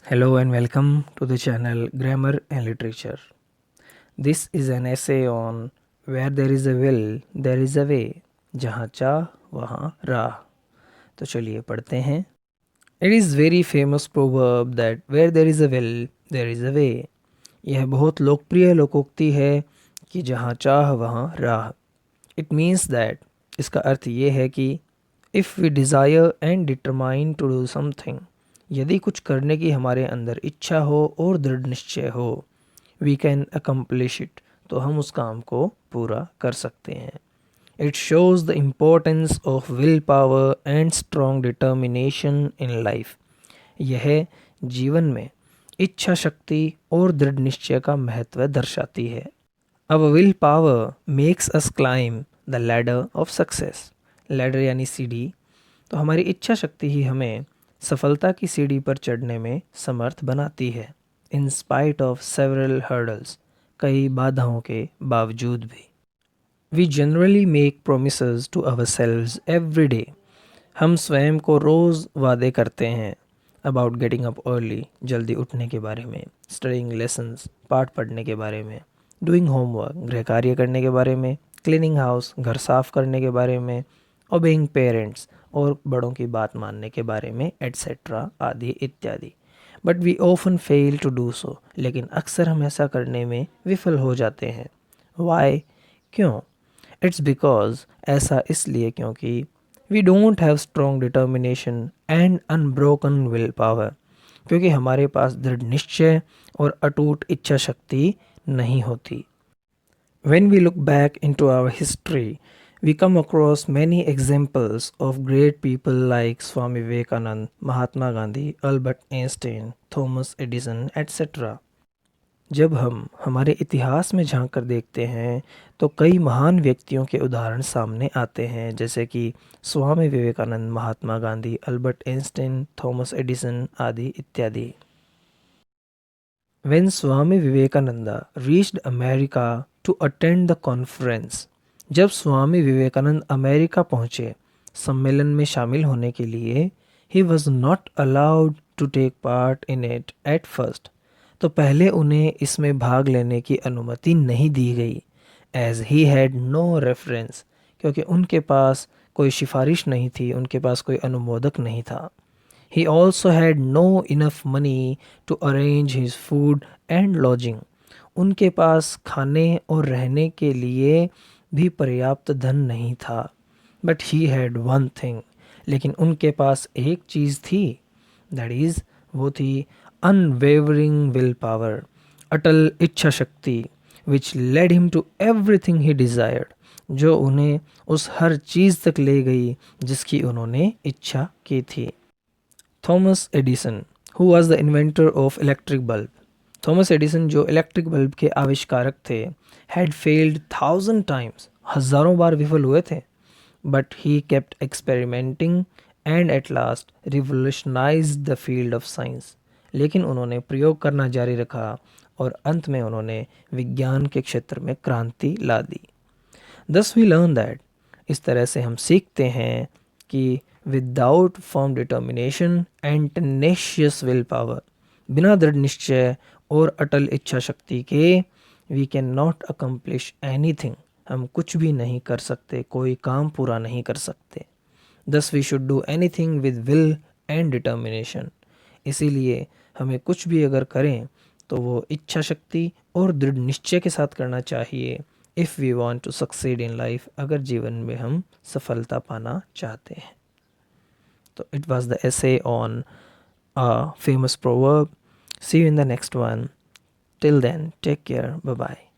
Hello and welcome to the channel Grammar and Literature. This is an essay on where there is a will, there is a way. जहाँ चाह वहाँ राह. तो चलिए पढ़ते हैं. It is very famous proverb that where there is a will, there is a way. यह बहुत लोकप्रिय लोकोक्ति है कि जहाँ चाह वहाँ राह. It means that इसका अर्थ ये है कि if we desire and determine to do something, यदि कुछ करने की हमारे अंदर इच्छा हो और दृढ़ निश्चय हो, वी कैन अकम्प्लिश इट, तो हम उस काम को पूरा कर सकते हैं. It shows the importance of will power and strong determination in life. यह जीवन में इच्छा शक्ति और दृढ़ निश्चय का महत्व दर्शाती है. अब will power makes us climb the ladder of success. Ladder यानी सीढ़ी. तो हमारी इच्छा शक्ति ही हमें सफलता की सीढ़ी पर चढ़ने में समर्थ बनाती है. In spite of several hurdles, कई बाधाओं के बावजूद भी. We generally make promises to ourselves every day. हम स्वयं को रोज़ वादे करते हैं. अबाउट गेटिंग अप अर्ली, जल्दी उठने के बारे में. स्टडिंग लेसन्स, पाठ पढ़ने के बारे में. डूइंग होमवर्क, गृह कार्य करने के बारे में. क्लीनिंग हाउस, घर साफ करने के बारे में. ओबेइंग पेरेंट्स, और बड़ों की बात मानने के बारे में, एट्सेट्रा आदि इत्यादि. But we often fail to do so. लेकिन अक्सर हम ऐसा करने में विफल हो जाते हैं. वाई, क्यों? इट्स बिकॉज, ऐसा इसलिए क्योंकि we don't have strong determination and unbroken will power. क्योंकि हमारे पास दृढ़ निश्चय और अटूट इच्छा शक्ति नहीं होती. When we look back into our history, we come across many examples of great people like Swami Vivekanand, Mahatma Gandhi, Albert Einstein, Thomas Edison, etc. जब हम हमारे इतिहास में झांक कर देखते हैं तो कई महान व्यक्तियों के उदाहरण सामने आते हैं, जैसे कि Swami Vivekananda, Mahatma Gandhi, Albert Einstein, Thomas Edison आदि इत्यादि. When Swami Vivekananda reached America to attend the conference, जब स्वामी विवेकानंद अमेरिका पहुँचे सम्मेलन में शामिल होने के लिए, he was not allowed to take part in it at first. तो पहले उन्हें इसमें भाग लेने की अनुमति नहीं दी गई. As he had no reference, क्योंकि उनके पास कोई सिफारिश नहीं थी, उनके पास कोई अनुमोदक नहीं था. He also had no enough money to arrange his food and lodging. उनके पास खाने और रहने के लिए भी पर्याप्त धन नहीं था. But he had one thing. लेकिन उनके पास एक चीज़ थी. That is, वो थी unwavering will power, अटल इच्छा शक्ति, which led him to everything he desired, जो उन्हें उस हर चीज़ तक ले गई जिसकी उन्होंने इच्छा की थी. Thomas Edison, who was the inventor of electric bulb. Thomas Edison जो इलेक्ट्रिक बल्ब के आविष्कारक थे, हैड फेल्ड 1000 टाइम्स, हज़ारों बार विफल हुए थे. But he kept experimenting and at last revolutionise the field of science. लेकिन उन्होंने प्रयोग करना जारी रखा और अंत में उन्होंने विज्ञान के क्षेत्र में क्रांति ला दी. दस वी लर्न दैट, इस तरह से हम सीखते हैं कि without firm determination and tenacious will power, बिना दृढ़ निश्चय और अटल इच्छा शक्ति के, we can not accomplish anything, हम कुछ भी नहीं कर सकते, कोई काम पूरा नहीं कर सकते. Thus we should do anything with will and determination. इसीलिए हमें कुछ भी अगर करें तो वो इच्छा शक्ति और दृढ़ निश्चय के साथ करना चाहिए. If we want to succeed in life, अगर जीवन में हम सफलता पाना चाहते हैं. So it was the essay on a famous proverb. See you in the next one. Till then, take care. Bye bye.